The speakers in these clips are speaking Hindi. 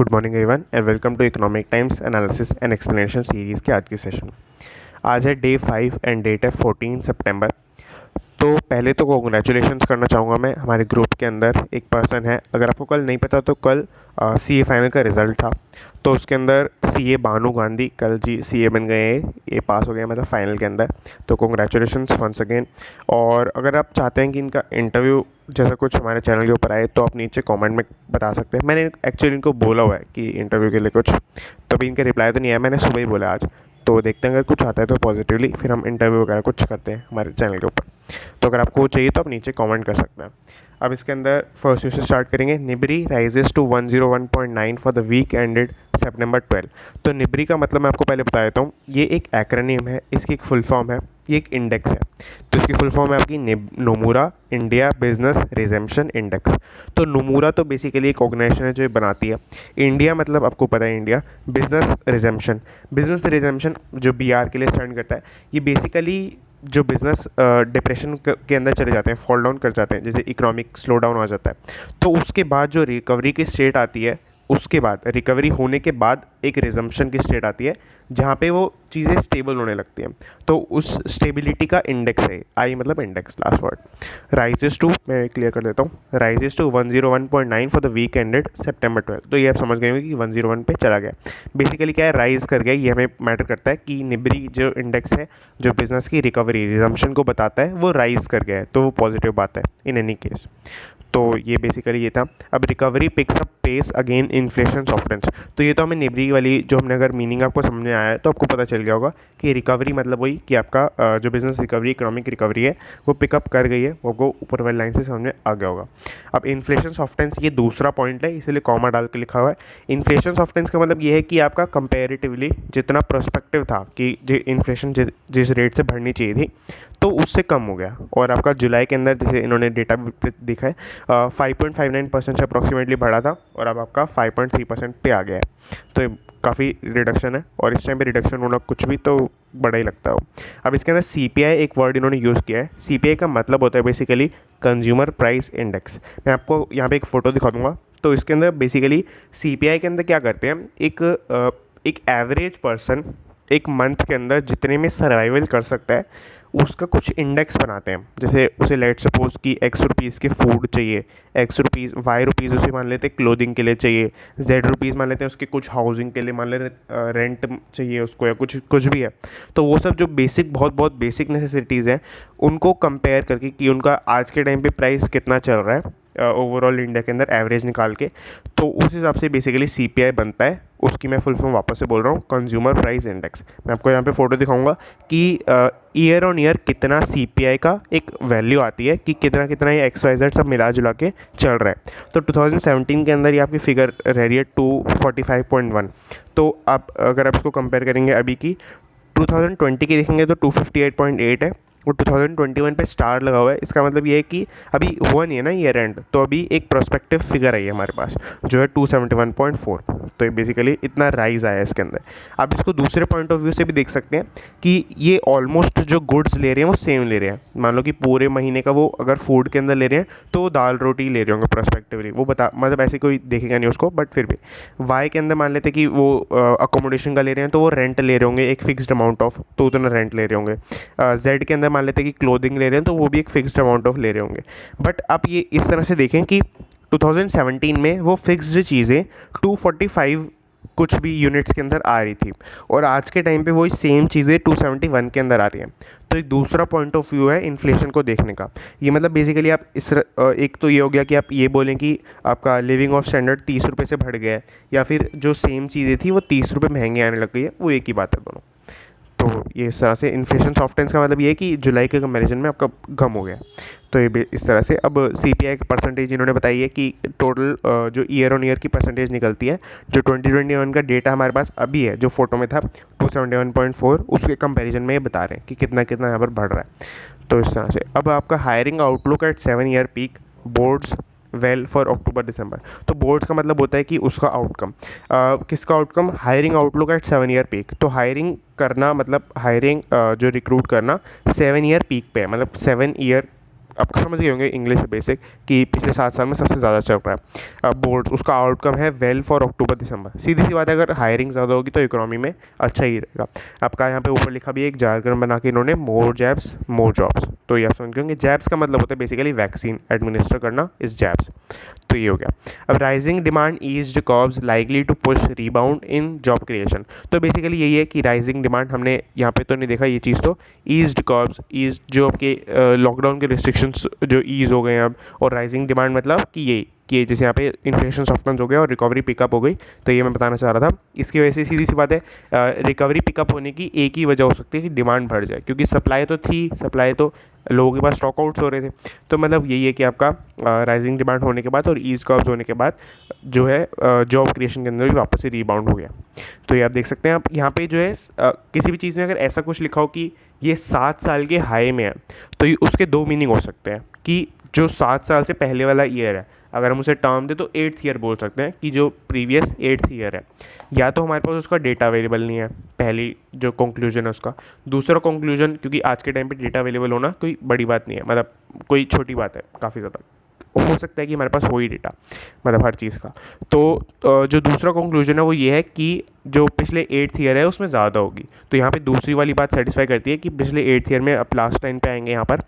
Good morning everyone and welcome to Economic Times analysis and explanation series के आज की सेशन। आज है डे 5 एंड डेट है 14 सितंबर। तो पहले तो कॉन्ग्रेचुलेशंस करना चाहूँगा मैं, हमारे ग्रुप के अंदर एक पर्सन है, अगर आपको कल नहीं पता तो कल सीए फाइनल का रिज़ल्ट था, तो उसके अंदर सीए बानू गांधी कल जी सीए बन गए हैं, ये पास हो गए मतलब फाइनल के अंदर। तो कॉन्ग्रेचुलेशंस वंस अगेन। और अगर आप चाहते हैं कि इनका इंटरव्यू जैसा कुछ हमारे चैनल के ऊपर आए तो आप नीचे कमेंट में बता सकते हैं। मैंने एक्चुअली इनको बोला हुआ है कि इंटरव्यू के लिए कुछ, तभी इनका रिप्लाई तो नहीं आया, मैंने सुबह ही बोला आज। तो देखते हैं अगर कुछ आता है तो पॉजिटिवली फिर हम इंटरव्यू वगैरह कुछ करते हैं हमारे चैनल के ऊपर। तो अगर आपको चाहिए तो आप नीचे कमेंट कर सकते हैं। अब इसके अंदर फर्स्ट न्यूज़ से स्टार्ट करेंगे। निब्री rises to 101.9 for the week ended सितंबर 12। तो निब्री का मतलब मैं आपको पहले बता देता हूँ, ये एक एक्रोनिम है, इसकी एक फुल फॉर्म है, ये एक इंडेक्स है। तो इसकी फुल फॉर्म है आपकी नोमुरा इंडिया बिजनेस रिजेम्पशन इंडेक्स। तो नोमुरा तो बेसिकली एक ऑर्गेनाइजेशन है जो ये बनाती है। इंडिया मतलब आपको पता है इंडिया, बिजनेस रिजेम्पशन जो बीआर के लिए स्टैंड करता है। ये बेसिकली जो बिज़नेस डिप्रेशन के अंदर चले जाते हैं, फॉल डाउन कर जाते हैं, जैसे इकोनॉमिक स्लो डाउन हो जाता है, तो उसके बाद जो रिकवरी की स्टेट आती है, उसके बाद रिकवरी होने के बाद एक रिजम्पशन की स्टेट आती है जहाँ पे वो चीज़ें स्टेबल होने लगती हैं। तो उस स्टेबिलिटी का इंडेक्स है, आई मतलब index, last word. Rises to, मैं क्लियर कर देता हूँ, rises to 101.9 for the week ended सितंबर 12। तो ये आप समझ गए होंगे कि 101 पे चला गया। बेसिकली क्या है, राइज कर गया, ये हमें मैटर करता है कि निब्री जो इंडेक्स है जो बिजनेस की रिकवरी रिजम्पशन को बताता है वो राइज कर गया है, तो वो पॉजिटिव बात है इन एनी केस। तो ये बेसिकली ये था। अब recovery picks up pace again inflation softens. तो ये तो हमें निब्री वाली जो हमने अगर मीनिंग आपको समझ में आया है तो आपको पता चल गया होगा कि रिकवरी मतलब वही कि आपका जो बिज़नेस रिकवरी इकोनॉमिक रिकवरी है वो पिकअप कर गई है, वो ऊपर वाली लाइन से समझ में आ गया होगा। अब इन्फ्लेशन सॉफ्टन्स ये दूसरा पॉइंट है, इसलिए कॉमा डाल के लिखा हुआ है। इन्फ्लेशन सॉफ्टन्स का मतलब ये है कि आपका कंपेरेटिवली जितना प्रोस्पेक्टिव था कि जो इन्फ्लेशन जिस रेट से बढ़नी चाहिए थी तो उससे कम हो गया। और आपका जुलाई के अंदर जैसे इन्होंने डेटा दिखा है 5.59% से अप्रॉक्सीमेटली बढ़ा था और अब आपका 5.3% पे आ गया है। तो काफ़ी रिडक्शन है, और इस टाइम पे रिडक्शन होना कुछ भी तो बड़ा ही लगता हो। अब इसके अंदर सीपीआई एक वर्ड इन्होंने यूज़ किया है। सीपीआई का मतलब होता है बेसिकली कंज्यूमर प्राइस इंडेक्स। मैं आपको यहाँ पे एक फ़ोटो दिखा दूँगा। तो इसके अंदर बेसिकली सीपीआई के अंदर क्या करते हैं, एक एवरेज पर्सन एक मंथ के अंदर जितने में सर्वाइवल कर सकता है उसका कुछ इंडेक्स बनाते हैं। जैसे उसे लेट सपोज कि एक्स रुपीज़ के फूड चाहिए, एक्स रुपीज़ वाई रुपीज़ उसे मान लेते हैं क्लोथिंग के लिए चाहिए, जेड रुपीज़ मान लेते हैं उसके कुछ हाउसिंग के लिए, मान लेते रेंट चाहिए उसको, या कुछ कुछ भी है। तो वो सब जो बेसिक बहुत बेसिक नेसेसिटीज़ हैं उनको कंपेयर करके कि उनका आज के टाइम पे प्राइस कितना चल रहा है ओवरऑल इंडिया के अंदर एवरेज निकाल के, तो उस हिसाब से बेसिकली सीपीआई बनता है। उसकी मैं फुल फॉर्म वापस से बोल रहा हूँ, कंज्यूमर प्राइस इंडेक्स। मैं आपको यहाँ पे फ़ोटो दिखाऊंगा कि ईयर ऑन ईयर कितना सीपीआई का एक वैल्यू आती है कि कितना ये XYZ सब मिला जुला के चल रहा है। तो 2017 के अंदर ये आपकी फिगर रह रही है 245.1। तो आप अगर आप इसको कंपेयर करेंगे अभी की 2020 की देखेंगे तो 258.8 है, वो 2021 पे स्टार लगा हुआ है। इसका मतलब ये है कि अभी हुआ नहीं है ना ईयर एंड, तो अभी एक प्रोस्पेक्टिव फिगर आई है हमारे पास जो है 271.4। तो ये बेसिकली इतना राइज आया है इसके अंदर। आप इसको दूसरे पॉइंट ऑफ व्यू से भी देख सकते हैं कि ये ऑलमोस्ट जो गुड्स ले रहे हैं वो सेम ले रहे हैं। मान लो कि पूरे महीने का वो अगर फूड के अंदर ले रहे हैं तो वो दाल रोटी ले रहे होंगे प्रोस्पेक्टिवली, वो बता मतलब ऐसे कोई देखेगा नहीं उसको, बट फिर भी वाई के अंदर मान लेते हैं कि वो अकोमोडेशन का ले रहे हैं तो वो रेंट ले रहे होंगे एक फिक्स्ड अमाउंट ऑफ, तो उतना रेंट ले रहे होंगे। जेड के अंदर मान लेते हैं कि क्लोथिंग ले रहे हैं तो वो भी एक फिक्स्ड अमाउंट ऑफ ले रहे होंगे। बट आप ये इस तरह से देखें कि 2017 में वो फिक्स्ड चीज़ें 245 कुछ भी यूनिट्स के अंदर आ रही थी, और आज के टाइम पे वही सेम चीज़ें 271 के अंदर आ रही हैं। तो एक दूसरा पॉइंट ऑफ व्यू है इन्फ्लेशन को देखने का। ये मतलब बेसिकली आप एक तो ये हो गया कि आप ये बोलें कि आपका लिविंग ऑफ स्टैंडर्ड 30 रुपये से बढ़ गया है, या फिर जो सेम चीज़ें थी वो 30 रुपये महंगी आने लग गई है, वो एक ही बात है दोनों। तो ये इस तरह से इन्फ्लेशन सॉफ्टनेस का मतलब ये है कि जुलाई के कंपैरिजन में आपका कम हो गया। तो ये इस तरह से। अब सीपीआई की परसेंटेज इन्होंने बताई है कि टोटल जो ईयर ऑन ईयर की परसेंटेज निकलती है, जो 2021 का डेटा हमारे पास अभी है जो फोटो में था 271.4, उसके कंपैरिजन में ये बता रहे हैं कि कितना कितना यहाँ पर बढ़ रहा है। तो इस तरह से। अब आपका hiring outlook at 7 year peak boards well for October दिसंबर। तो बोर्ड्स का मतलब होता है कि उसका आउटकम, किसका outcome, hiring outlook at 7 year peak. तो हायरिंग करना मतलब हायरिंग जो रिक्रूट करना 7 ईयर पीक पे है, मतलब 7 ईयर आप समझ गए होंगे इंग्लिश बेसिक कि पिछले 7 साल में सबसे ज़्यादा चल रहा है। अब बोर्ड उसका आउटकम है वेल फॉर अक्टूबर दिसंबर। सीधी सी बात है, अगर हायरिंग ज़्यादा होगी तो इकोनॉमी में अच्छा ही रहेगा। आपका यहाँ पे ऊपर लिखा भी है एक जारगन बना के इन्होंने, मोर जैब्स मोर जॉब्स। तो ये आप समझ गए होंगे, जैब्स का मतलब होता है बेसिकली वैक्सीन एडमिनिस्टर करना, इस जैब्स। तो ये हो गया। अब rising demand eased curbs likely to push rebound in job creation. तो बेसिकली यही है कि राइजिंग डिमांड, हमने यहाँ पे तो नहीं देखा ये चीज़, तो ईज्ड कर्व्स, ईज जो आपके लॉकडाउन के रिस्ट्रिक्शंस जो ईज हो गए हैं अब, और राइजिंग डिमांड मतलब कि ये कि जैसे यहाँ पे इन्फ्लेशन सॉफ्टन हो गया और रिकवरी पिकअप हो गई। तो ये मैं बताना चाह रहा था। इसकी वजह से सीधी सी बात है, रिकवरी पिकअप होने की एक ही वजह हो सकती है कि डिमांड बढ़ जाए, क्योंकि सप्लाई तो थी, सप्लाई तो लोगों के पास स्टॉक आउट्स हो रहे थे। तो मतलब यही है कि आपका राइजिंग डिमांड होने के बाद और ईज कर्व्स होने के बाद जो है जॉब क्रिएशन के अंदर भी वापस से रीबाउंड हो गया। तो ये आप देख सकते हैं। आप यहाँ पे जो है किसी भी चीज़ में अगर ऐसा कुछ लिखा हो कि ये 7 साल के हाई में है, तो ये उसके 2 मीनिंग हो सकते हैं कि जो 7 साल से पहले वाला ईयर है, अगर हम उसे टर्म दे तो 8th ईयर बोल सकते हैं कि जो प्रीवियस 8th ईयर है। या तो हमारे पास उसका डेटा अवेलेबल नहीं है, पहली जो कंक्लूजन है उसका। दूसरा कंक्लूजन, क्योंकि आज के टाइम पे डेटा अवेलेबल होना कोई बड़ी बात नहीं है, मतलब कोई छोटी बात है, काफ़ी ज़्यादा हो सकता है कि हमारे पास हो ही डेटा, मतलब हर चीज़ का। तो जो दूसरा कंक्लूजन है वो ये है कि जो पिछले 8th ईयर है उसमें ज़्यादा होगी। तो यहाँ पे दूसरी वाली बात सेटिस्फाई करती है कि पिछले 8th ईयर में, अब लास्ट टाइम पे आएंगे यहाँ पर,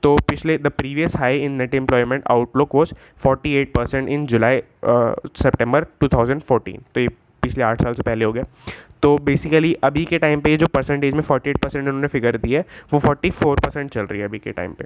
तो पिछले the previous high in net employment outlook was 48% इन जुलाई सितंबर 2014। तो ये पिछले 8 साल से पहले हो गया। तो बेसिकली अभी के टाइम पे ये जो परसेंटेज में 48% उन्होंने फिगर दी है, वो 44% चल रही है अभी के टाइम पे।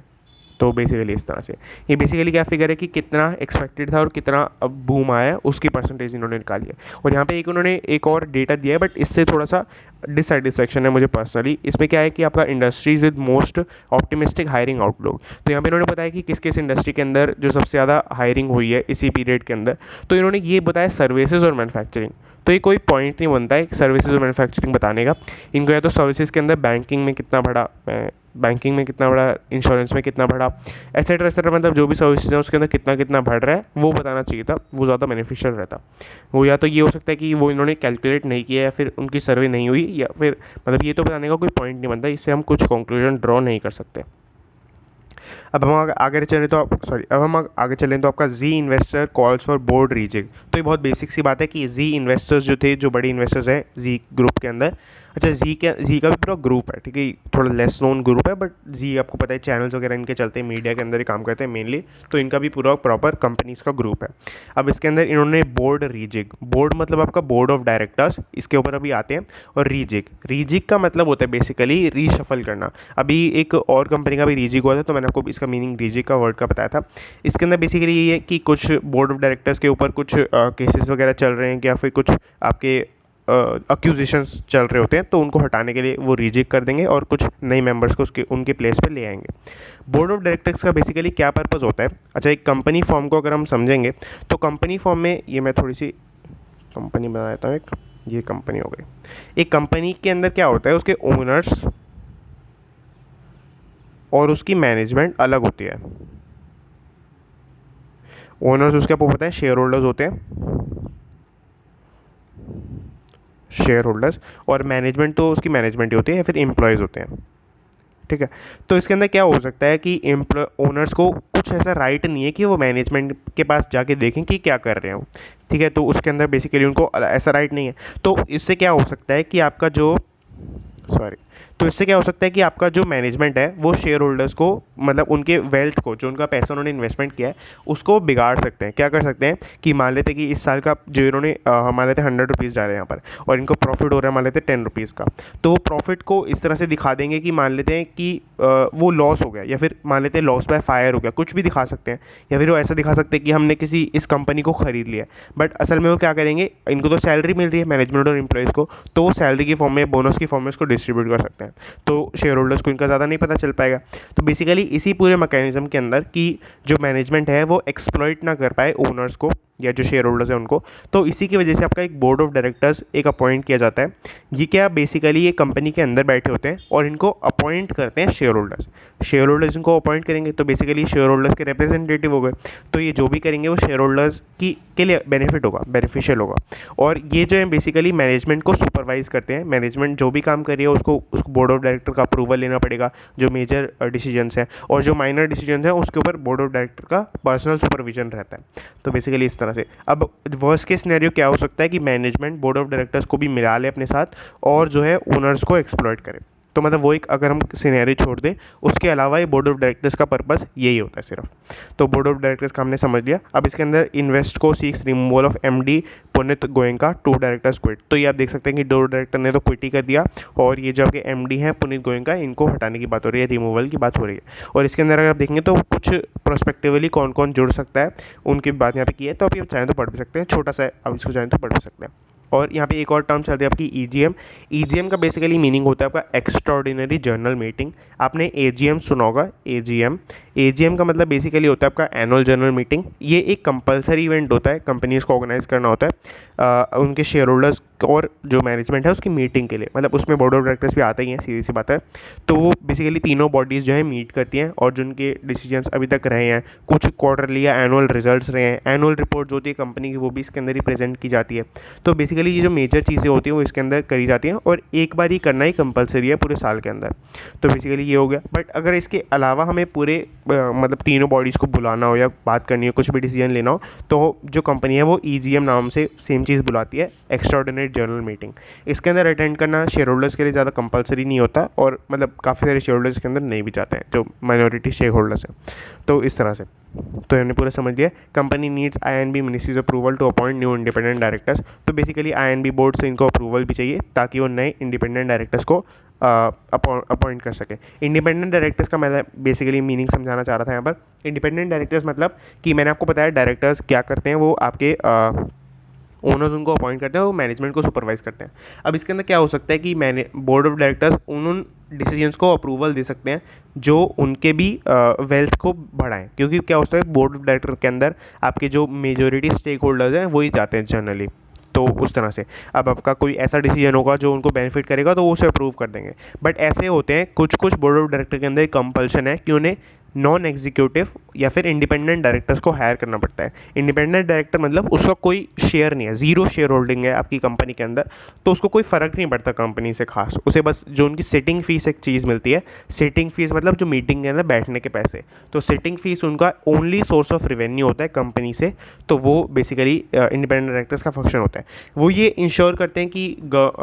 तो बेसिकली इस तरह से ये बेसिकली क्या फिगर है कि कितना एक्सपेक्टेड था और कितना अब बूम आया है, उसकी परसेंटेज इन्होंने निकाली है। और यहाँ पे उन्होंने एक और डेटा दिया है, बट इससे थोड़ा सा डिससेटिस्फेक्शन है मुझे पर्सनली। इसमें क्या है कि आपका industries with most optimistic hiring outlook. तो यहाँ पे इन्होंने बताया कि किस किस इंडस्ट्री के अंदर जो सबसे ज़्यादा हायरिंग हुई है इसी पीरियड के अंदर। तो इन्होंने ये बताया सर्विसेज और मैन्युफैक्चरिंग। तो ये कोई पॉइंट नहीं बनता है सर्विसेज और मैन्युफैक्चरिंग बताने का। इनको या तो सर्विसेज के अंदर बैंकिंग में कितना बढ़ा, इंश्योरेंस में कितना बढ़ा, एसेट्रा एसेट्रा, मतलब जो भी सर्विसेज है उसके अंदर कितना कितना बढ़ रहा है वो बताना चाहिए था, वो ज़्यादा बेनिफिशियल रहता। वो या तो ये हो सकता है कि वो इन्होंने कैलकुलेट नहीं किया या फिर उनकी सर्वे नहीं हुई, या फिर मतलब ये तो बताने का कोई पॉइंट नहीं बनता, इससे हम कुछ कंक्लूजन ड्रॉ नहीं कर सकते। अब हम आगे चलें तो आपका जी इन्वेस्टर कॉल्स फॉर बोर्ड रीजिंग। तो ये बहुत बेसिक सी बात है कि जी इन्वेस्टर्स जो थे, जो बड़े इन्वेस्टर्स हैं जी ग्रुप के अंदर, अच्छा जी का भी पूरा ग्रुप है, ठीक है, थोड़ा लेस नोन ग्रुप है, बट जी आपको पता है चैनल्स वगैरह इनके चलते हैं, मीडिया के अंदर ही काम करते हैं मेनली, तो इनका भी पूरा प्रॉपर कंपनीज का ग्रुप है। अब इसके अंदर इन्होंने बोर्ड रीजिग, बोर्ड मतलब आपका बोर्ड ऑफ डायरेक्टर्स, इसके ऊपर अभी आते हैं। और रीजिग का मतलब होता है बेसिकली रीशफल करना। अभी एक और कंपनी का भी रीजिग हुआ था, तो मैंने आपको इसका मीनिंग रीजिग का वर्ड का बताया था। इसके अंदर बेसिकली ये है कि कुछ बोर्ड ऑफ डायरेक्टर्स के ऊपर कुछ केसेस वगैरह चल रहे हैं, या फिर कुछ आपके अक्यूजेशंस चल रहे होते हैं, तो उनको हटाने के लिए वो रिजेक्ट कर देंगे और कुछ नए मेंबर्स को उनके प्लेस पे ले आएंगे। बोर्ड ऑफ डायरेक्टर्स का बेसिकली क्या पर्पस होता है? अच्छा, एक कंपनी फॉर्म को अगर हम समझेंगे तो कंपनी फॉर्म में, ये मैं थोड़ी सी कंपनी बना देता हूँ, एक ये कंपनी हो गई। एक कंपनी के अंदर क्या होता है, उसके ओनर्स और उसकी मैनेजमेंट अलग होती है। ओनर्स उसके आपको पता है शेयर होल्डर्स होते हैं, शेयर होल्डर्स, और मैनेजमेंट तो उसकी मैनेजमेंट ही होती है या फिर एम्प्लॉयज़ होते हैं, ठीक है। तो इसके अंदर क्या हो सकता है कि ओनर्स को कुछ ऐसा राइट नहीं है कि वो मैनेजमेंट के पास जाके देखें कि क्या कर रहे हो, ठीक है। तो उसके अंदर बेसिकली उनको ऐसा राइट नहीं है। तो इससे क्या हो सकता है कि आपका जो इससे क्या हो सकता है कि आपका जो मैनेजमेंट है वो शेयर होल्डर्स को, मतलब उनके वेल्थ को, जो उनका पैसा उन्होंने इन्वेस्टमेंट किया है उसको बिगाड़ सकते हैं। क्या कर सकते हैं कि मान लेते कि इस साल का जो इन्होंने मान लेते 100 रुपीज़ जा रहे हैं यहाँ पर, और इनको प्रॉफिट हो रहा है मान लेते 10 रुपीज़ का, तो वो प्रॉफिट को इस तरह से दिखा देंगे कि मान लेते हैं कि वो लॉस हो गया, या फिर मान लेते हैं लॉस बाय फायर हो गया, कुछ भी दिखा सकते हैं। या फिर वो ऐसा दिखा सकते हैं कि हमने इस कंपनी को ख़रीद लिया, बट असल में वो क्या करेंगे, इनको तो सैलरी मिल रही है मैनेजमेंट और एम्प्लॉयज़ को, तो वो सैलरी की फॉर्म में, बोनस की फॉर्म में उसको डिस्ट्रीब्यूट कर सकते हैं, तो शेयर होल्डर्स को इनका ज़्यादा नहीं पता चल पाएगा। तो बेसिकली इसी पूरे मैकेनिज्म के अंदर कि जो मैनेजमेंट है वो एक्सप्लॉइट ना कर पाए ओनर्स को, या जो शेयर होल्डर्स हैं उनको। तो इसी की वजह से आपका एक बोर्ड ऑफ डायरेक्टर्स एक अपॉइंट किया जाता है। ये क्या बेसिकली ये कंपनी के अंदर बैठे होते हैं और इनको अपॉइंट करते हैं शेयर होल्डर्स। शेयर होल्डर्स इनको अपॉइंट करेंगे तो बेसिकली शेयर होल्डर्स के रिप्रेजेंटेटिव हो गए। तो ये जो भी करेंगे वो शेयर होल्डर्स की के लिए बेनिफिट होगा, बेनिफिशियल होगा। और ये जो है बेसिकली मैनेजमेंट को सुपरवाइज करते हैं। मैनेजमेंट जो भी काम कर रही है उसको बोर्ड ऑफ डायरेक्टर का अप्रूवल लेना पड़ेगा, जो मेजर डिसीजंस हैं, और जो माइनर डिसीजंस हैं उसके ऊपर बोर्ड ऑफ डायरेक्टर का पर्सनल सुपरविजन रहता है। तो बेसिकली इस तरह से अब वर्स्ट केस सिनेरियो क्या हो सकता है कि मैनेजमेंट बोर्ड ऑफ डायरेक्टर्स को भी मिला ले अपने साथ और जो है ओनर्स को एक्सप्लॉइट करे। तो मतलब वो एक अगर हम सिनेरियो छोड़ दें, उसके अलावा ये बोर्ड ऑफ डायरेक्टर्स का पर्पस यही होता है सिर्फ। तो बोर्ड ऑफ डायरेक्टर्स का हमने समझ लिया। अब इसके अंदर Invesco seeks removal of MD Punit Goenka, 2 directors quit. तो ये आप देख सकते हैं कि 2 डायरेक्टर ने तो क्विट ही कर दिया और ये जो आपके एमडी हैं पुनीत गोयनका, इनको हटाने की बात हो रही है, रिमूवल की बात हो रही है। और इसके अंदर अगर आप देखेंगे तो कुछ प्रोस्पेक्टिवली कौन कौन जुड़ सकता है उनकी बात यहाँ पे की है। तो आप ये चाहें तो पढ़ भी सकते हैं, छोटा सा अब इसको चाहें तो पढ़ भी सकते हैं। और यहाँ पे एक और टर्म चल रही है आपकी ईजीएम। ईजीएम का बेसिकली मीनिंग होता है आपका एक्स्ट्राऑर्डिनरी जनरल मीटिंग। आपने एजीएम सुना होगा, एजीएम। एजीएम का मतलब बेसिकली होता है आपका एनुअल जनरल मीटिंग। ये एक कंपलसरी इवेंट होता है, कंपनीज को ऑर्गेनाइज करना होता है उनके शेयर होल्डर्स और जो मैनेजमेंट है उसकी मीटिंग के लिए। मतलब उसमें बोर्ड ऑफ डायरेक्टर्स भी आते ही हैं, सीधी सी बात है। तो वो बेसिकली तीनों बॉडीज़ जो है मीट करती हैं और जो उनके डिसीजंस अभी तक रहे हैं, कुछ क्वार्टरली या एनुअल रिजल्ट्स रहे हैं, एनुअल रिपोर्ट जो होती है कंपनी की वो भी इसके अंदर ही प्रेजेंट की जाती है। तो बेसिकली ये जो मेजर चीज़ें होती हैं वो इसके अंदर करी जाती हैं और एक बार ही करना ही कंपलसरी है पूरे साल के अंदर। तो बेसिकली ये हो गया। बट अगर इसके अलावा हमें पूरे मतलब तीनों बॉडीज़ को बुलाना हो या बात करनी हो, कुछ भी डिसीजन लेना हो, तो जो कंपनी है वो ईजीएम नाम से सेम चीज़ बुलाती है, एक्स्ट्राऑर्डिनरी जनरल मीटिंग। इसके अंदर अटेंड करना शेयर होल्डर्स के लिए ज़्यादा कंपलसरी नहीं होता और मतलब काफ़ी सारे शेयर होल्डर्स के अंदर नहीं भी जाते हैं जो माइनॉरिटी शेयर होल्डर्स हैं। तो इस तरह से तो हमने पूरा समझ लिया। Company needs I and B ministry's approval to appoint new independent directors. तो बेसिकली आईएनबी बोर्ड से इनको अप्रूवल भी चाहिए ताकि वो नए इंडिपेंडेंट डायरेक्टर्स को अपॉइंट कर सके। इंडिपेंडेंट डायरेक्टर्स का मैं बेसिकली मीनिंग समझाना चाह रहा था यहाँ पर। इंडिपेंडेंट डायरेक्टर्स मतलब कि मैंने आपको बताया डायरेक्टर्स क्या करते हैं, वो आपके ओनर्स उनको अपॉइंट करते हैं, वो मैनेजमेंट को सुपरवाइज करते हैं। अब इसके अंदर क्या हो सकता है कि बोर्ड ऑफ डायरेक्टर्स उन डिसीजंस को अप्रूवल दे सकते हैं जो उनके भी वेल्थ को बढ़ाएं, क्योंकि क्या होता है बोर्ड ऑफ डायरेक्टर के अंदर आपके जो मेजॉरिटी स्टेक होल्डर्स हैं वही जाते हैं जनरली। तो उस तरह से अब आपका कोई ऐसा डिसीजन होगा जो उनको बेनिफिट करेगा तो वो उसे अप्रूव कर देंगे। बट ऐसे होते हैं कुछ बोर्ड ऑफ डायरेक्टर के अंदर कंपल्शन है कि उन्हें नॉन एग्जीक्यूटिव या फिर इंडिपेंडेंट डायरेक्टर्स को हायर करना पड़ता है। इंडिपेंडेंट डायरेक्टर मतलब उसका कोई शेयर नहीं है, ज़ीरो शेयर होल्डिंग है आपकी कंपनी के अंदर, तो उसको कोई फ़र्क नहीं पड़ता कंपनी से खास। उसे बस जो उनकी सिटिंग फीस एक चीज़ मिलती है, सिटिंग फीस मतलब जो मीटिंग के अंदर बैठने के पैसे, तो सिटिंग फीस उनका ओनली सोर्स ऑफ रेवेन्यू होता है कंपनी से। तो वो बेसिकली इंडिपेंडेंट डायरेक्टर्स का फंक्शन होता है। वो ये इंश्योर करते हैं कि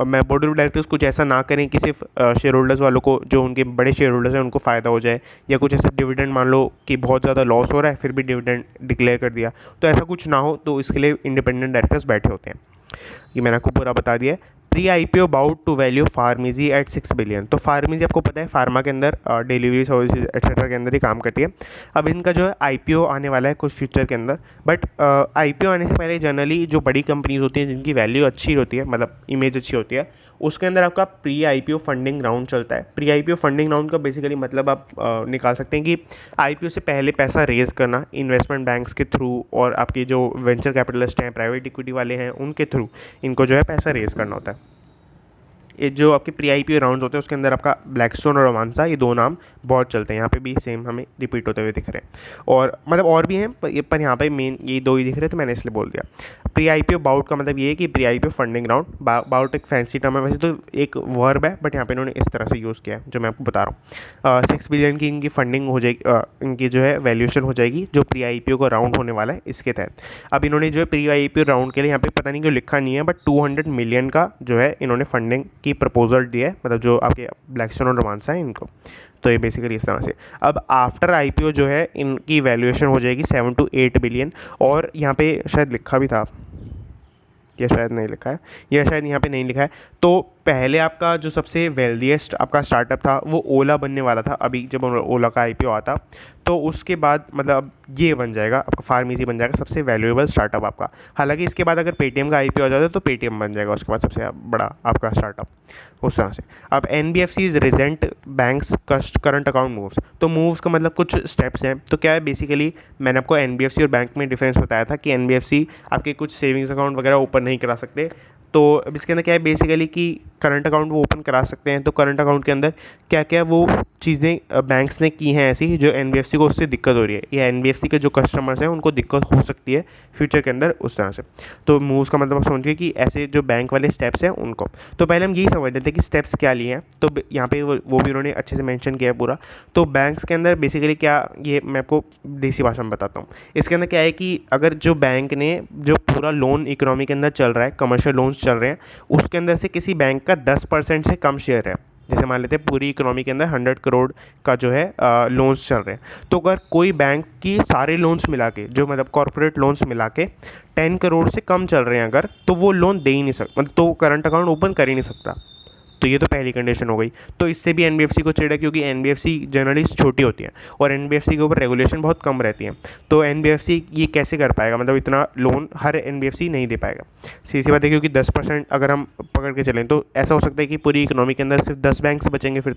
मैं बोर्ड ऑफ डायरेक्टर्स कुछ ऐसा ना करें कि सिर्फ शेयर होल्डर्स वालों को, जो उनके बड़े शेयर होल्डर्स हैं उनको फ़ायदा हो जाए, या कुछ ऐसे डिविडेंड मान लो कि बहुत ज़्यादा लॉस हो रहा है फिर भी डिविडेंड डिक्लेयर कर दिया, तो ऐसा कुछ ना हो। तो इसके लिए इंडिपेंडेंट डायरेक्टर्स बैठे होते हैं। ये मैंने आपको पूरा बता दिया है। Pre IPO bout to value PharmEasy at 6 billion. तो फार्मेसी आपको पता है फार्मा के अंदर डिलीवरी सर्विसेज एक्सेट्रा के अंदर ही काम करती है। अब इनका जो है आईपीओ आने वाला है कुछ फ्यूचर के अंदर। बट आईपीओ आने से पहले जनरली जो बड़ी कंपनीज होती हैं जिनकी वैल्यू अच्छी होती है, मतलब इमेज अच्छी होती है, उसके अंदर आपका प्री आईपीओ फंडिंग राउंड चलता है। प्री आईपीओ फंडिंग राउंड का बेसिकली मतलब आप निकाल सकते हैं कि आईपीओ से पहले पैसा रेज़ करना इन्वेस्टमेंट बैंक्स के थ्रू और आपके जो वेंचर कैपिटलिस्ट हैं, प्राइवेट इक्विटी वाले हैं, उनके थ्रू इनको जो है पैसा रेज़ करना होता है। ये जो आपके प्री आईपीओ राउंड्स होते हैं उसके अंदर आपका ब्लैकस्टोन और अवांसा, ये दो नाम बहुत चलते हैं। यहाँ पे भी सेम हमें रिपीट होते हुए दिख रहे हैं, और मतलब और भी हैं पर यहाँ पे मेन ये दो ही दिख रहे, तो मैंने इसलिए बोल दिया। प्री आईपीओ बाउट का मतलब ये है कि pre IPO funding round. Bout एक फैंसी टर्म है, वैसे तो एक वर्ब है, बट यहाँ पे इन्होंने इस तरह से यूज़ किया है जो मैं आपको बता रहा हूँ। 6 बिलियन की इनकी फंडिंग हो जाएगी, इनकी जो है वैल्यूएशन हो जाएगी जो प्री आईपीओ का राउंड होने वाला है इसके तहत। अब इन्होंने जो है प्री आईपीओ राउंड के लिए यहाँ पे पता नहीं क्यों लिखा नहीं है, बट 200 मिलियन का जो है इन्होंने फंडिंग की प्रपोजल दिया है, मतलब जो आपके ब्लैकस्टोन और अवांसा है इनको। तो ये बेसिकली इस तरह से। अब आफ्टर आईपीओ जो है इनकी वैल्यूएशन हो जाएगी 7 to 8 बिलियन। और यहाँ पे शायद लिखा भी था, या शायद नहीं लिखा है, या शायद यहाँ पे नहीं लिखा है। तो पहले आपका जो सबसे वेल्दीएस्ट आपका स्टार्टअप था वो ओला बनने वाला था, अभी जब ओला का आईपीओ आता तो उसके बाद मतलब ये बन जाएगा आपका, फार्मेसी बन जाएगा सबसे वैल्यूएबल स्टार्टअप आपका। हालांकि इसके बाद अगर पेटीएम का आईपीओ आ जाता तो पेटीएम बन जाएगा उसके बाद सबसे बड़ा आपका स्टार्टअप उस तरह से। अब NBFCs resent banks current account moves, तो मूव्स का मतलब कुछ स्टेप्स हैं। तो क्या है बेसिकली, मैंने आपको एनबीएफसी और बैंक में डिफरेंस बताया था कि एनबीएफसी आपके कुछ सेविंग्स अकाउंट वगैरह ओपन नहीं करा सकते। तो अब इसके अंदर क्या है बेसिकली कि करंट अकाउंट वो ओपन करा सकते हैं। तो करंट अकाउंट के अंदर क्या क्या वो चीज़ें बैंक्स ने की हैं ऐसी जो एनबीएफसी को उससे दिक्कत हो रही है, या एनबीएफसी के जो कस्टमर्स हैं उनको दिक्कत हो सकती है फ्यूचर के अंदर उस तरह से। तो मूव्स का मतलब आप समझिए कि ऐसे जो बैंक वाले स्टेप्स हैं उनको। तो पहले हम यही समझ लेते हैं कि स्टेप्स क्या लिए हैं। तो यहाँ पे वो भी उन्होंने अच्छे से मेंशन किया है पूरा। तो बैंक्स के अंदर बेसिकली क्या, ये मैं आपको देसी भाषा में बताता हूँ। इसके अंदर क्या है कि अगर जो बैंक ने जो पूरा लोन इकोनॉमी के अंदर चल रहा है, कमर्शियल लोन्स चल रहे हैं, उसके अंदर से किसी बैंक का 10% से कम शेयर है, जैसे मान लेते हैं पूरी इकोनॉमी के अंदर 100 करोड़ का जो है लोन्स चल रहे हैं, तो अगर कोई बैंक की सारे लोन्स मिला के, जो मतलब कॉर्पोरेट लोन्स मिला के 10 करोड़ से कम चल रहे हैं अगर, तो वो लोन दे ही नहीं सकता, मतलब तो करंट अकाउंट ओपन कर ही नहीं सकता। तो ये तो पहली कंडीशन हो गई। तो इससे भी एनबीएफसी को चिढ़ है, क्योंकि एनबीएफसी जनरली छोटी होती है और एनबीएफसी के ऊपर रेगुलेशन बहुत कम रहती है। तो एनबीएफसी ये कैसे कर पाएगा, मतलब इतना लोन हर एनबीएफसी नहीं दे पाएगा। सीधी सी बात है, क्योंकि 10% अगर हम पकड़ के चलें तो ऐसा हो सकता है कि पूरी इकोनॉमी के अंदर सिर्फ 10 बैंक्स बचेंगे फिर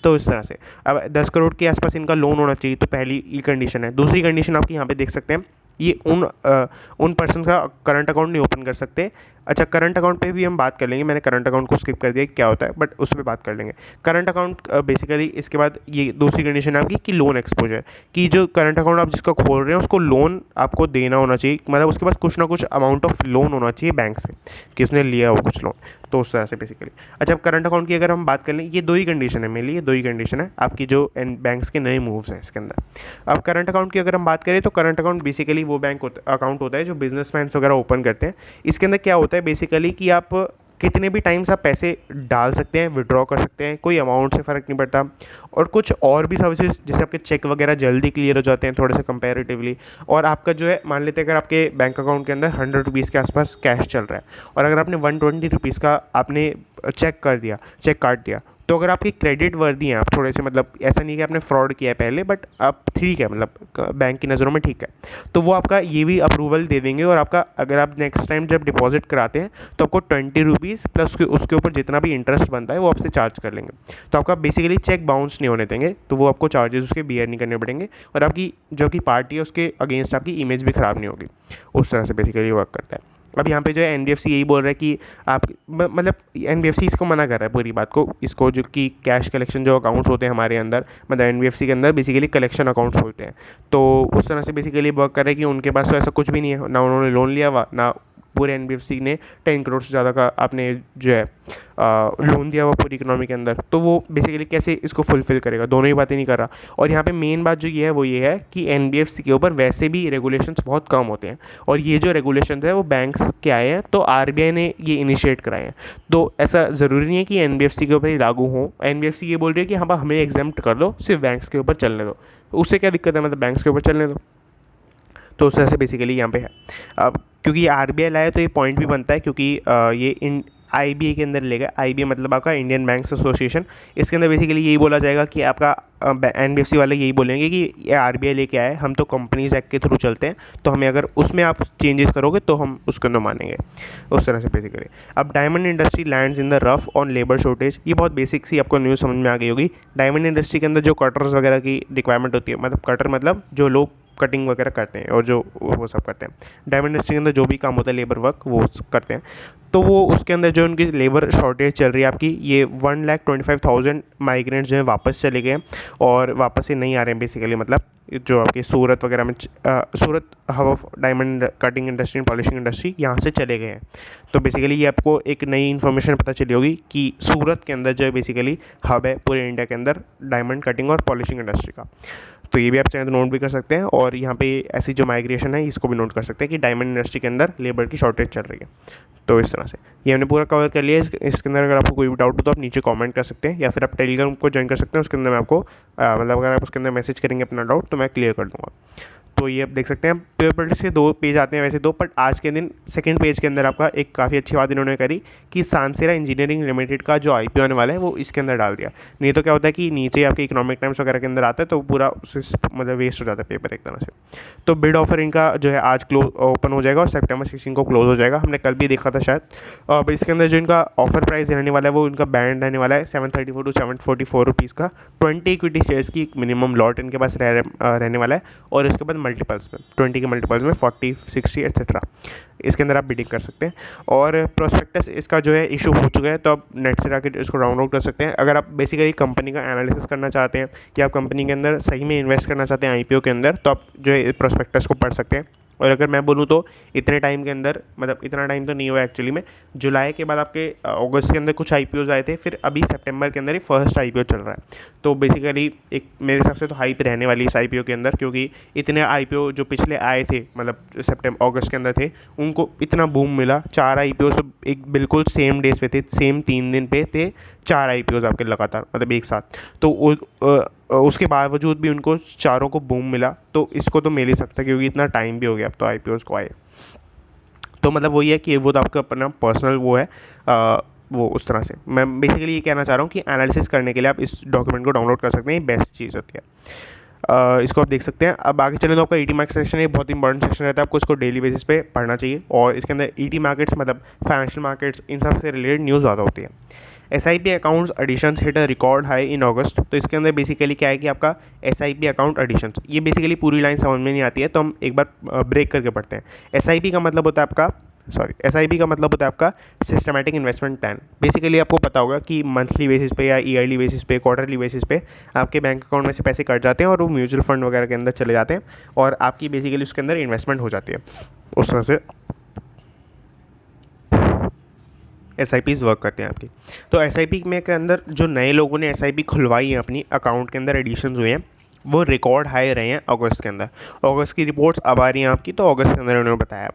तो इस तरह से। अब 10 करोड़ के आसपास इनका लोन होना चाहिए, तो पहली ये कंडीशन है। दूसरी कंडीशन आपकी यहाँ पे देख सकते हैं, ये उन पर्सन का करंट अकाउंट नहीं ओपन कर सकते। अच्छा, करंट अकाउंट पे भी हम बात कर लेंगे, मैंने करंट अकाउंट को स्किप कर दिया क्या होता है, बट उस पर बात कर लेंगे। करंट अकाउंट बेसिकली इसके बाद ये दूसरी कंडीशन है आपकी कि लोन एक्सपोजर, कि जो करंट अकाउंट आप जिसका खोल रहे हैं उसको लोन आपको देना होना चाहिए, मतलब उसके पास कुछ ना कुछ अमाउंट ऑफ लोन होना चाहिए बैंक से कि उसने लिया हो कुछ लोन, तो उस तरह से बेसिकली। अच्छा, अब करंट अकाउंट की अगर हम बात कर लें, ये दो ही कंडीशन है मेरे लिए, ये दो ही कंडीशन है आपकी जो बैंक्स के नए मूव्स हैं इसके अंदर। अब करंट अकाउंट की अगर हम बात करें तो करंट अकाउंट बेसिकली वो बैंक अकाउंट होता है जो बिजनेसमैन वगैरह ओपन करते हैं। इसके अंदर क्या होता है बेसिकली कि आप कितने भी टाइम से आप पैसे डाल सकते हैं, विड्रॉ कर सकते हैं, कोई अमाउंट से फ़र्क नहीं पड़ता। और कुछ और भी सर्विसेज, जैसे आपके चेक वगैरह जल्दी क्लियर हो जाते हैं थोड़े से कंपैरेटिवली। और आपका जो है, मान लेते हैं अगर आपके बैंक अकाउंट के अंदर 100 रुपीज़ के आसपास कैश चल रहा है और अगर आपने 120 रुपीज़ का आपने चेक काट दिया, तो अगर आपकी क्रेडिट वर्दी हैं, आप थोड़े से, मतलब ऐसा नहीं कि आपने फ्रॉड किया है पहले, बट आप ठीक है, मतलब बैंक की नज़रों में ठीक है, तो वो आपका ये भी अप्रूवल दे देंगे। और आपका अगर आप नेक्स्ट टाइम जब डिपॉजिट कराते हैं तो आपको 20 रुपीज़ प्लस उसके ऊपर जितना भी इंटरेस्ट बनता है वो आपसे चार्ज कर लेंगे। तो आपका बेसिकली चेक बाउंस नहीं होने देंगे, तो वो आपको चार्जेस उसके बियर नहीं करने पड़ेंगे और आपकी जो की पार्टी है उसके अगेंस्ट आपकी इमेज भी ख़राब नहीं होगी। उस तरह से बेसिकली वर्क करता है। अब यहाँ पे जो है एनबीएफसी यही बोल रहा है कि आप मतलब एनबीएफसी इसको मना कर रहा है पूरी बात को, इसको जो कि कैश कलेक्शन जो अकाउंट्स होते हैं हमारे अंदर, मतलब एनबीएफसी के अंदर बेसिकली कलेक्शन अकाउंट्स होते हैं, तो उस तरह से बेसिकली वर्क कर रहा है कि उनके पास तो ऐसा कुछ भी नहीं है, ना उन्होंने लोन लिया हुआ, ना पूरे एनबीएफसी ने 10 करोड़ से ज़्यादा का आपने जो है लोन दिया हुआ पूरी इकोनॉमी के अंदर। तो वो बेसिकली कैसे इसको फुलफ़िल करेगा, दोनों ही बातें नहीं कर रहा। और यहाँ पे मेन बात जो ये है वो ये है कि एनबीएफसी के ऊपर वैसे भी रेगुलेशंस बहुत कम होते हैं, और ये जो रेगुलेशंस है वो बैंक्स के आए हैं, तो आरबीआई ने ये इनिशिएट कराए हैं। तो ऐसा ज़रूरी नहीं है कि एनबीएफसी के ऊपर ही लागू हो। एनबीएफसी ये बोल रही है कि हाँ हमें एग्जाम्प्ट कर दो, सिर्फ बैंक्स के ऊपर चलने दो। उससे क्या दिक्कत है, मतलब बैंक्स के ऊपर चलने दो। तो उस तरह से बेसिकली यहाँ पे है। अब क्योंकि आरबीआई लाया तो ये पॉइंट भी बनता है, क्योंकि ये आईबीए के अंदर लेगा। आईबीए मतलब आपका इंडियन बैंक्स एसोसिएशन। इसके अंदर बेसिकली यही बोला जाएगा कि आपका एनबीएफसी वाले यही बोलेंगे कि ये आरबीआई लेके आए, हम तो कंपनीज एक्ट के थ्रू चलते हैं, तो हमें अगर उसमें आप चेंजेस करोगे तो हम उसके अंदर मानेंगे। उस तरह से बेसिकली। अब diamond industry lands in the rough on labour shortage, ये बहुत बेसिक सी आपको न्यूज़ समझ में आ गई होगी। डायमंड इंडस्ट्री के अंदर जो कटर्स वगैरह की रिक्वायरमेंट होती है, मतलब कटर मतलब जो लोग कटिंग वगैरह करते हैं और जो वो सब करते हैं, डायमंड इंडस्ट्री के अंदर जो भी काम होता है लेबर वर्क वो करते हैं, तो वो उसके अंदर जो उनकी लेबर शॉर्टेज चल रही है आपकी, ये 1,25,000 माइग्रेंट्स जो हैं वापस चले गए हैं और वापस से नहीं आ रहे हैं बेसिकली। मतलब जो आपकी सूरत वगैरह में Surat hub of diamond cutting industry and polishing industry, यहाँ से चले गए हैं। तो बेसिकली ये आपको एक नई इन्फॉर्मेशन पता चली होगी कि सूरत के अंदर जो है बेसिकली हब है पूरे इंडिया के अंदर डायमंड कटिंग और पॉलिशिंग इंडस्ट्री का। तो ये भी आप चाहें तो नोट भी कर सकते हैं, और यहाँ पे ऐसी जो माइग्रेशन है इसको भी नोट कर सकते हैं कि डायमंड इंडस्ट्री के अंदर लेबर की शॉर्टेज चल रही है। तो इस तरह से ये हमने पूरा कवर कर लिया। इसके अंदर अगर आपको कोई भी डाउट हो तो आप नीचे कमेंट कर सकते हैं, या फिर आप टेलीग्राम को ज्वाइन कर सकते हैं, उसके अंदर मैं आपको मतलब अगर आप उसके अंदर मैसेज करेंगे अपना डाउट तो मैं क्लियर कर दूँगा। तो ये आप देख सकते हैं पेपर पॉलिटिक्स के 2 पेज आते हैं वैसे तो, बट आज के दिन सेकंड पेज के अंदर आपका एक काफ़ी अच्छी बात इन्होंने करी कि सांसेरा इंजीनियरिंग लिमिटेड का जो आईपीओ आने वाला है वो इसके अंदर डाल दिया। नहीं तो क्या होता है कि नीचे आपके इकोनॉमिक टाइम्स वगैरह के अंदर आता है तो पूरा मतलब वेस्ट हो जाता है पेपर एक तरह से। तो बिड ऑफर इनका जो है आज क्लोज ओपन हो जाएगा और सेप्टेम्बर 16 को क्लोज हो जाएगा। हमने कल भी देखा था शायद। अब इसके अंदर जो इनका ऑफर प्राइस रहने वाला है वो इनका बैंड रहने वाला है 734 टू 744 रुपीज़ का। 20 इक्विटी शेयर्स की मिनिमम लॉट इनके पास रहने वाला है और इसके बाद मल्टीपल्स में 20 के मल्टीपल्स में 40, 60 एट्सेट्रा इसके अंदर आप बिडिंग कर सकते हैं। और प्रोस्पेक्टस इसका जो है इशू हो चुका है तो आप नेट से जाकर इसको डाउनलोड कर सकते हैं। अगर आप बेसिकली कंपनी का एनालिसिस करना चाहते हैं या आप कंपनी के अंदर सही में इन्वेस्ट करना चाहते हैं आईपीओ के अंदर, तो आप जो है प्रोस्पेक्टस को पढ़ सकते हैं। और अगर मैं बोलूँ तो इतने टाइम के अंदर, मतलब इतना टाइम तो नहीं हुआ एक्चुअली में, जुलाई के बाद आपके अगस्त के अंदर कुछ आईपीओज आए थे, फिर अभी सितंबर के अंदर ही फर्स्ट आईपीओ चल रहा है। तो बेसिकली एक मेरे हिसाब से तो हाइप रहने वाली इस आईपीओ के अंदर, क्योंकि इतने आईपीओ जो पिछले आए थे मतलब सितंबर अगस्त के अंदर थे उनको इतना बूम मिला। 4 आईपीओ सब एक बिल्कुल सेम डेज पे थे, सेम 3 दिन पे थे 4 आईपीओज आपके लगातार, मतलब एक साथ। तो उसके बावजूद भी उनको चारों को बूम मिला, तो इसको तो मिल ही सकता क्योंकि इतना टाइम भी हो गया अब तो आईपीओज को आए। तो मतलब वही है कि वो तो आपका अपना पर्सनल वो है वो उस तरह से मैं बेसिकली ये कहना चाह रहा हूँ कि एनालिसिस करने के लिए आप इस डॉक्यूमेंट को डाउनलोड कर सकते हैं, ये बेस्ट चीज़ होती है। इसको आप देख सकते हैं। अब आगे चले तो आपका ईटी मार्केट सेक्शन एक बहुत इंपॉर्टेंट सेक्शन रहता है, आपको इसको डेली बेसिस पे पढ़ना चाहिए। और इसके अंदर ईटी मार्केट्स मतलब फाइनेंशियल मार्केट्स इन सब से रिलेटेड न्यूज़ ज़्यादा होती है। SIP accounts additions hit a record high in अगस्त। तो इसके अंदर बेसिकली क्या है कि आपका SIP अकाउंट एडिशंस, ये बेसिकली पूरी लाइन समझ में नहीं आती है तो हम एक बार ब्रेक करके पढ़ते हैं। SIP का मतलब होता है आपका SIP का मतलब होता है आपका सिस्टमैटिक इन्वेस्टमेंट प्लान। बेसिकली आपको पता होगा कि मंथली बेसिस पे या ईयरली बेसिस पे, क्वार्टरली बेसिस पे आपके बैंक अकाउंट में से पैसे कट जाते हैं और वो म्यूचुअल फंड वगैरह के अंदर चले जाते हैं और आपकी बेसिकली उसके अंदर इन्वेस्टमेंट हो जाती है। उस तरह से SIPs वर्क करते हैं आपकी। तो SIP में के अंदर जो नए लोगों ने SIP खुलवाई है अपनी अकाउंट के अंदर, एडिशंस हुए हैं, वो रिकॉर्ड हाई रहे हैं अगस्त के अंदर। अगस्त की रिपोर्ट्स अब आ रही हैं आपकी, तो अगस्त के अंदर उन्होंने बताया।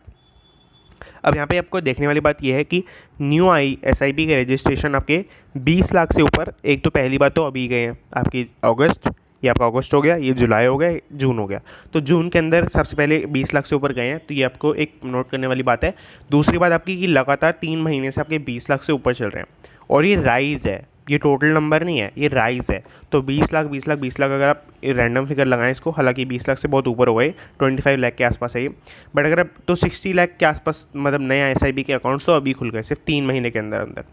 अब यहाँ पे आपको देखने वाली बात यह है कि न्यू आई SIP के रजिस्ट्रेशन आपके 20 लाख से ऊपर, एक तो पहली बात तो अभी गए हैं आपकी अगस्त, ये आपका अगस्त हो गया, ये जुलाई हो गया, जून हो गया। तो जून के अंदर सबसे पहले 20 लाख से ऊपर गए हैं, तो ये आपको एक नोट करने वाली बात है। दूसरी बात आपकी कि लगातार 3 महीने से आपके 20 लाख से ऊपर चल रहे हैं और ये राइज़ है, ये टोटल नंबर नहीं है, ये राइज़ है। तो 20 लाख 20 लाख 20 लाख अगर आप रैंडम फिगर लगाएं इसको, हालांकि 20 लाख से बहुत ऊपर हो गए, 25 लाख के आसपास है ये, बट अगर आप तो 60 लाख के आसपास मतलब नया SIP के अकाउंट्स तो अभी खुल गए सिर्फ 3 महीने के अंदर अंदर।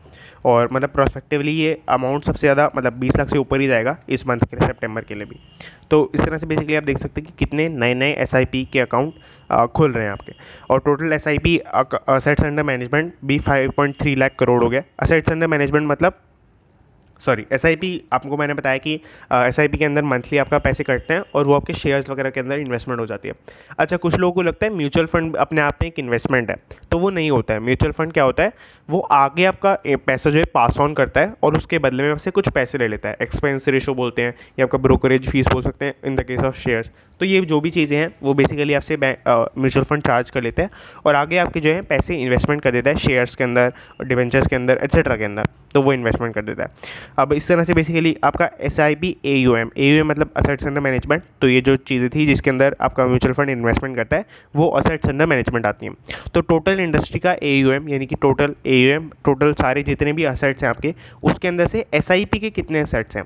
और मतलब प्रोस्पेक्टिवली ये अमाउंट सबसे ज़्यादा मतलब 20 लाख से ऊपर ही जाएगा इस मंथ के लिए, सितंबर के लिए भी। तो इस तरह से बेसिकली आप देख सकते हैं कि कितने नए नए SIP के अकाउंट खुल रहे हैं आपके। और total SIP assets under management भी 5.3 लाख करोड़ हो गया। असेट्स अंडर मैनेजमेंट मतलब SIP आपको मैंने बताया कि SIP के अंदर मंथली आपका पैसे कटते हैं और वो आपके शेयर्स वगैरह के अंदर इन्वेस्टमेंट हो जाती है। अच्छा, कुछ लोगों को लगता है म्यूचुअल फंड अपने आप में एक इन्वेस्टमेंट है, तो वो नहीं होता है। म्यूचुअल फंड क्या होता है, वो आगे आपका पैसा जो है पास ऑन करता है और उसके बदले में आपसे कुछ पैसे ले लेता है। एक्सपेंस रेशो बोलते हैं या आपका ब्रोकरेज फीस बोल सकते हैं in the case of shares. तो ये जो भी चीज़ें हैं वो बेसिकली आपसे म्यूचुअल फंड चार्ज कर लेते हैं और आगे आपके जो है पैसे इन्वेस्टमेंट कर देता है शेयर्स के अंदर, डिवेंचर्स के अंदर एट्सेट्रा के अंदर, तो वो इन्वेस्टमेंट कर देता है। अब इस तरह से बेसिकली आपका SIP AUM मतलब असेट्स अंडर मैनेजमेंट, तो ये जो चीज़ें थी जिसके अंदर आपका म्यूचुअल फंड इन्वेस्टमेंट करता है वो असेट्स अंडर मैनेजमेंट आती हैं। तो टोटल इंडस्ट्री का AUM यानी कि टोटल AUM, टोटल सारे जितने भी असेट्स हैं आपके, उसके अंदर से SIP के कितने असेट्स हैं।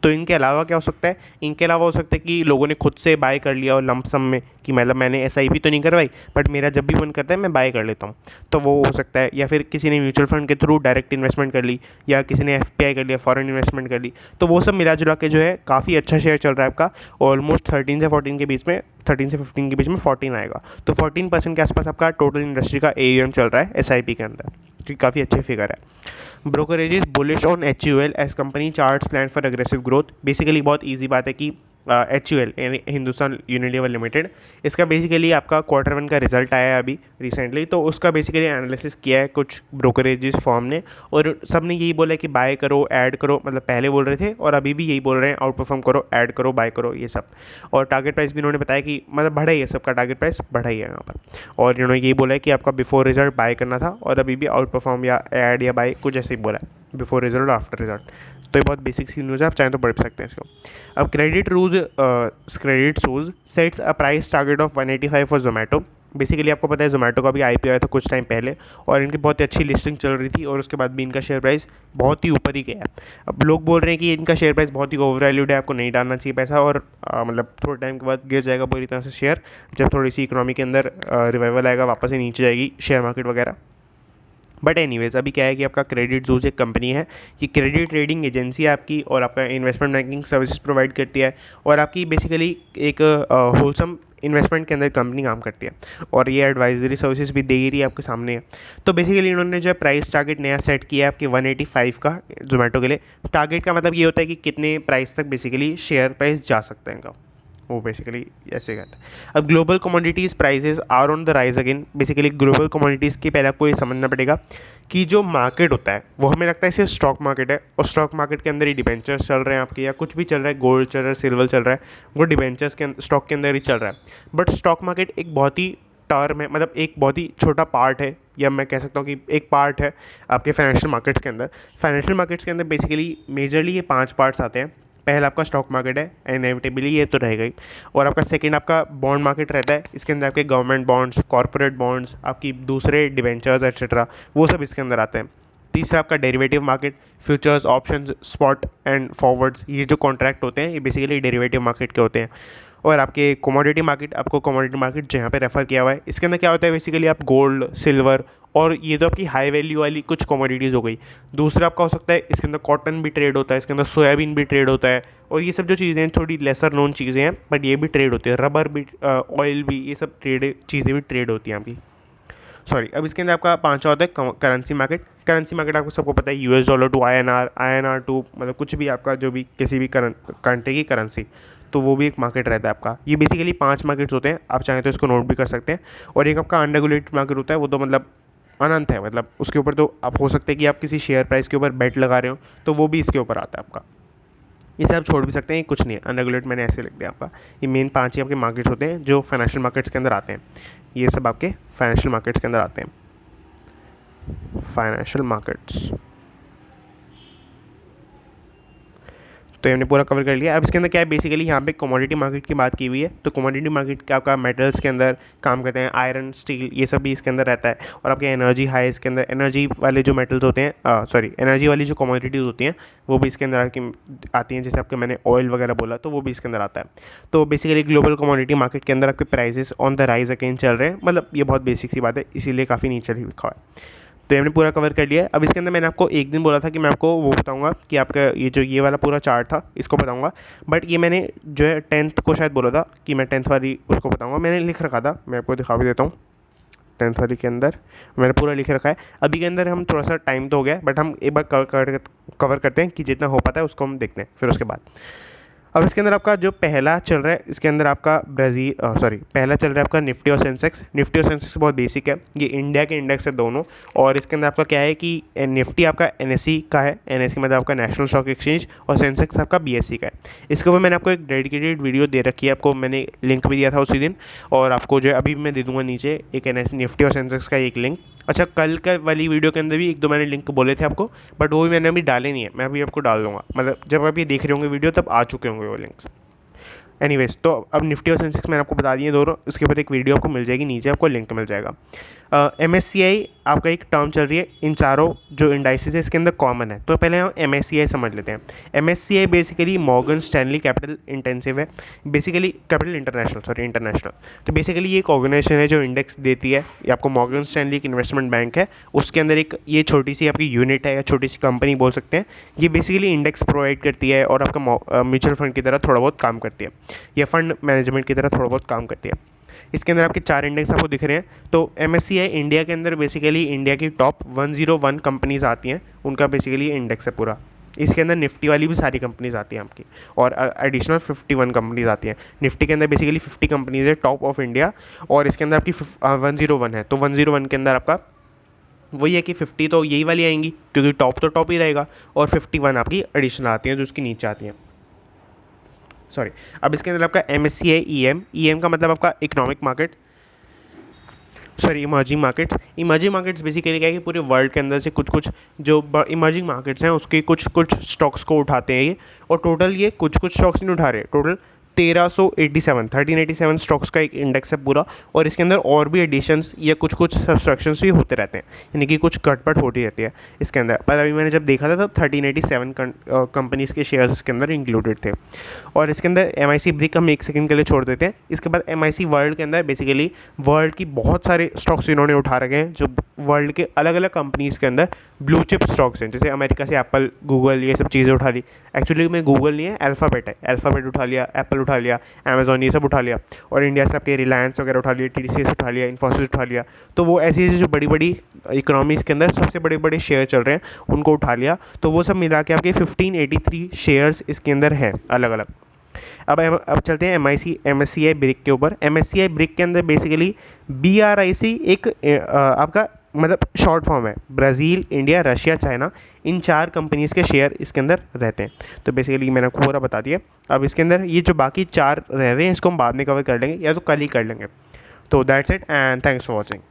तो इनके अलावा क्या हो सकता है, इनके अलावा हो सकता है कि लोगों ने खुद से बाय कर लिया और लंप सम में, कि मतलब मैंने SIP तो नहीं करवाई बट मेरा जब भी मन करता है मैं बाय कर लेता हूँ, तो वो हो सकता है। या फिर किसी ने म्यूचुअल फंड के थ्रू डायरेक्ट इन्वेस्टमेंट कर ली या किसी ने FPI कर लिया, फॉरेन इन्वेस्टमेंट कर ली, तो वो सब मिला जुला के जो है काफ़ी अच्छा शेयर चल रहा है आपका। ऑलमोस्ट 13 से 14 के बीच में, 13 से 15 के बीच में 14 आएगा, तो 14% के आसपास आपका टोटल इंडस्ट्री का AUM चल रहा है SIP के अंदर, जो काफ़ी अच्छे फिगर है। Brokerage is bullish on HUL as company charts plan for aggressive growth. Basically बहुत ईजी बात है कि HUL यानी हिंदुस्तान यूनिलीवर लिमिटेड, इसका बेसिकली आपका Q1 का रिजल्ट आया है अभी रिसेंटली, तो उसका बेसिकली एनालिसिस किया है कुछ ब्रोकरेजेस फॉर्म ने और सब ने यही बोला कि बाय करो, ऐड करो, मतलब पहले बोल रहे थे और अभी भी यही बोल रहे हैं, आउट परफॉर्म करो, ऐड करो, बाय करो, ये सब। और टारगेट प्राइस भी इन्होंने बताया कि मतलब बढ़ा ही है, सबका टारगेट प्राइस बढ़ा ही है यहाँ पर। और इन्होंने यही बोला है कि आपका बिफोर रिजल्ट बाय करना था और अभी भी आउट परफॉर्म या ऐड या बाय कुछ ऐसे ही बोला है। बिफोर रिजल्ट और आफ्टर रिजल्ट। तो ये बहुत बेसिक सी न्यूज़ है, आप चाहें तो पढ़ सकते हैं इसको। अब credit shoes sets a price target of 185 for Zomato. Basically आपको पता है जोमेटो का भी IPO आया था कुछ टाइम पहले, और इनकी बहुत ही अच्छी लिस्टिंग चल रही थी, और उसके बाद भी इनका शेयर प्राइस बहुत ही ऊपर ही गया है। अब लोग बोल रहे हैं कि इनका शेयर प्राइस बहुत ही ओवर वैल्यूड है, आपको नहीं डालना चाहिए पैसा, और मतलब थोड़े टाइम के बाद गिर जाएगा पूरी तरह से शेयर, जब थोड़ी सी इकोनॉमी के अंदर रिवाइवल आएगा, वापस से नीचे जाएगी शेयर मार्केट वगैरह। बट एनीवेज अभी क्या है कि आपका क्रेडिट जूस एक कंपनी है, ये क्रेडिट ट्रेडिंग एजेंसी है आपकी, और आपका इन्वेस्टमेंट बैंकिंग सर्विसेज प्रोवाइड करती है, और आपकी बेसिकली एक होलसम इन्वेस्टमेंट के अंदर कंपनी काम करती है, और ये एडवाइजरी सर्विसेज भी दे रही है, आपके सामने है। तो बेसिकली इन्होंने जो है प्राइस टारगेट नया सेट किया है आपके 185 का जोमेटो के लिए। टारगेट का मतलब ये होता है कि कितने प्राइस तक बेसिकली शेयर प्राइस जा सकता है इनका, वो बेसिकली ऐसे कहता है। अब global commodities prices are on the rise again. Basically global commodities की पहले आपको ये समझना पड़ेगा कि जो मार्केट होता है वो हमें लगता है सिर्फ स्टॉक मार्केट है, और स्टॉक मार्केट के अंदर ही डिबेंचर्स चल रहे हैं आपके, या कुछ भी चल रहा है, गोल्ड चल रहा है, सिल्वर चल रहा है, वो डिबेंचर्स के स्टॉक के अंदर ही चल रहा है। बट स्टॉक मार्केट एक बहुत ही टर्म है, मतलब एक बहुत ही छोटा पार्ट है, या मैं कह सकता हूँ कि एक पार्ट है आपके फाइनेंशियल मार्केट्स के अंदर। फाइनेंशियल मार्केट्स के अंदर बेसिकली मेजरली ये 5 पार्ट्स आते हैं। पहला आपका स्टॉक मार्केट है, इनएविटेबली ये तो रहेगा ही, और आपका सेकंड आपका बॉन्ड मार्केट रहता है, इसके अंदर आपके गवर्नमेंट बॉन्ड्स, कॉर्पोरेट बॉन्ड्स, आपकी दूसरे डिवेंचर्स एक्सेट्रा, वो सब इसके अंदर आते हैं। तीसरा आपका derivative market, futures, options, spot and forwards, ये जो कॉन्ट्रैक्ट होते हैं ये बेसिकली डेरिवेटिव मार्केट के होते हैं। और आपके कमोडिटी मार्केट, आपको कमोडिटी मार्केट जहाँ पे रेफर किया हुआ है, इसके अंदर क्या होता है बेसिकली आप गोल्ड, सिल्वर, और ये तो आपकी हाई वैल्यू वाली कुछ कमोडिटीज़ हो गई। दूसरा आपका हो सकता है इसके अंदर कॉटन भी ट्रेड होता है, इसके अंदर सोयाबीन भी ट्रेड होता है, और ये सब जो चीज़ें हैं थोड़ी लेसर नोन चीज़ें हैं, बट ये भी ट्रेड होती है। रबर भी, ऑयल भी, ये सब चीज़ें भी ट्रेड होती हैं आपकी। सॉरी, अब इसके अंदर आपका पांचवा होता है करेंसी मार्केट। करेंसी मार्केट आपको सबको पता है, US dollar to INR, INR to मतलब कुछ भी आपका जो भी किसी भी कंट्री की करेंसी, तो वो भी एक मार्केट रहता है आपका। ये बेसिकली 5 मार्केट्स होते हैं, आप चाहें तो इसको नोट भी कर सकते हैं। और एक आपका अनरेगुलेटेड मार्केट होता है, वो तो मतलब अनंत है, मतलब उसके ऊपर तो आप हो सकता है कि आप किसी शेयर प्राइस के ऊपर बेट लगा रहे हो, तो वो भी इसके ऊपर आता है आपका। इसे आप छोड़ भी सकते हैं, कुछ नहीं है, अनरेगुलेटेड मैंने ऐसे लिख दिया आपका। ये मेन 5 ही आपके मार्केट्स होते हैं जो फाइनेंशियल मार्केट्स के अंदर आते हैं, ये सब आपके फाइनेंशियल मार्केट्स के अंदर आते हैं। फाइनेंशियल मार्केट्स तो हमने पूरा कवर कर लिया। अब इसके अंदर क्या है बेसिकली, यहाँ पे कमोडिटी मार्केट की बात की हुई है, तो कमोडिटी मार्केट का आपका मेटल्स के अंदर काम करते हैं, आयरन, स्टील, ये सब भी इसके अंदर रहता है। और आपके एनर्जी हाई, इसके अंदर एनर्जी वाले जो मेटल्स होते हैं, सॉरी एनर्जी वाली जो कमोडिटीज़ होती हैं वो भी इसके अंदर आती हैं, जैसे आपके मैंने ऑयल वगैरह बोला, तो वो भी इसके अंदर आता है। तो बेसिकली ग्लोबल कमोडिटी मार्केट के अंदर आपके prices on the rise again चल रहे हैं, मतलब ये बहुत बेसिक सी बात है, इसीलिए काफ़ी नीचे ही लिखा हुआ है। तो हमने पूरा कवर कर लिया। अब इसके अंदर मैंने आपको एक दिन बोला था कि मैं आपको वो बताऊंगा कि आपका ये वाला पूरा चार्ट था इसको बताऊंगा, बट ये मैंने जो है 10th को शायद बोला था कि मैं 10th वाली उसको बताऊंगा, मैंने लिख रखा था, मैं आपको दिखा भी देता हूँ। 10th वाली के अंदर मैंने पूरा लिख रखा है। अभी के अंदर हम थोड़ा सा टाइम तो हो गया, बट हम एक बार कवर करते हैं कि जितना हो पाता है उसको हम देखते हैं फिर उसके बाद। अब इसके अंदर आपका जो पहला चल रहा है, इसके अंदर आपका पहला चल रहा है आपका निफ्टी और सेंसेक्स। निफ्टी और सेंसेक्स बहुत बेसिक है, ये इंडिया के इंडेक्स है दोनों। और इसके अंदर आपका क्या है कि निफ्टी आपका NSE का है, NSE मतलब आपका नेशनल स्टॉक एक्सचेंज, और सेंसेक्स आपका BSE का है। इसके ऊपर मैंने आपको एक डेडिकेटेड वीडियो दे रखी है, आपको मैंने लिंक भी दिया था उसी दिन, और आपको जो है अभी भी मैं दे दूँगा नीचे एक निफ्टी और सेंसेक्स का एक लिंक। अच्छा, कल का वाली वीडियो के अंदर भी 1-2 मैंने लिंक बोले थे आपको, बट वो भी मैंने अभी डाले नहीं है, मैं अभी आपको डाल दूँगा, मतलब जब आप ये देख रहे होंगे वीडियो तब आ चुके होंगे वो लिंक्स। एनीवेज, तो अब निफ्टी और सेंसेक्स मैंने आपको बता दिए दोनों, उसके ऊपर एक वीडियो आपको मिल जाएगी, नीचे आपको लिंक मिल जाएगा। MSCI आपका एक टर्म चल रही है, इन चारों जो इंडाइसेस है इसके अंदर कॉमन है, तो पहले हम MSCI समझ लेते हैं। MSCI basically Morgan Stanley capital intensive है, बेसिकली कैपिटल इंटरनेशनल। तो बेसिकली ये एक ऑर्गेनाइजेशन है जो इंडेक्स देती है, ये आपको मॉर्गन स्टैनली एक इन्वेस्टमेंट बैंक है, उसके अंदर एक ये छोटी सी आपकी यूनिट है या छोटी सी कंपनी बोल सकते हैं, ये बेसिकली इंडेक्स प्रोवाइड करती है और आपका म्यूचुअल फंड की तरह थोड़ा बहुत काम करती है, या फंड मैनेजमेंट की तरह थोड़ा बहुत काम करती है। इसके अंदर आपके 4 इंडेक्स आपको दिख रहे हैं। तो MSCI इंडिया के अंदर बेसिकली इंडिया की टॉप 101 कंपनीज आती हैं, उनका बेसिकली इंडेक्स है पूरा। इसके अंदर निफ्टी वाली भी सारी कंपनीज आती हैं आपकी, और एडिशनल 51 कंपनीज आती हैं। निफ्टी के अंदर बेसिकली 50 कंपनीज है टॉप ऑफ इंडिया, और इसके अंदर आपकी 101 है, तो 101 के अंदर आपका वही है कि 50 तो यही वाली आएंगी क्योंकि टॉप तो टॉप ही रहेगा, और 51 आपकी एडिशनल आती हैं जो उसके नीचे आती हैं। सॉरी, अब इसके अंदर आपका MSCI EM का मतलब आपका economic market, sorry emerging markets basically क्या है कि पूरे वर्ल्ड के अंदर से कुछ कुछ जो इमर्जिंग मार्केट्स हैं उसके कुछ कुछ स्टॉक्स को उठाते हैं ये, और टोटल ये कुछ कुछ स्टॉक्स नहीं उठा रहे, टोटल 1387 स्टॉक्स का एक इंडेक्स है पूरा, और इसके अंदर और भी एडिशंस या कुछ कुछ सब्सट्रैक्शंस भी होते रहते हैं, यानी कि कुछ कटपट होती रहती है इसके अंदर। पर अभी मैंने जब देखा था तब 1387 कंपनीज़ के शेयर्स इसके अंदर इंक्लूडेड थे। और इसके अंदर MIC ब्रिक हम एक सेकंड के लिए छोड़ देते हैं। इसके बाद MIC वर्ल्ड के अंदर बेसिकली वर्ल्ड की बहुत सारे स्टॉक्स इन्होंने उठा रखे हैं जो वर्ल्ड के अलग अलग कंपनीज़ के अंदर ब्लू चिप स्टॉक्स हैं, जैसे अमेरिका से एप्पल, गूगल, ये सब चीज़ें उठा ली। एक्चुअली में गूगल नहीं है, अल्फ़ाबेट है, अल्फ़ाबेट उठा लिया, एप्पल उठा लिया, अमेज़ॉन, ये सब उठा लिया। और इंडिया से आपके रिलायंस वगैरह उठा लिया, TCS उठा लिया, इन्फोसिस उठा लिया। तो वो ऐसी ऐसी जो बड़ी बड़ी इकोनॉमीज़ के अंदर सबसे बड़े बड़े शेयर चल रहे हैं उनको उठा लिया। तो वो सब मिला के आपके 1583 शेयर्स इसके अंदर हैं अलग अलग। अब चलते हैं MSCI ब्रिक के ऊपर। MSCI ब्रिक के अंदर बेसिकली BRIC एक आपका मतलब शॉर्ट फॉर्म है, ब्राज़ील, इंडिया, रशिया, चाइना, इन 4 कंपनीज़ के शेयर इसके अंदर रहते हैं। तो बेसिकली मैंने आपको पूरा बता दिया। अब इसके अंदर ये जो बाकी 4 रह रहे हैं इसको हम बाद में कवर कर लेंगे या तो कल ही कर लेंगे। तो that's it and thanks for watching.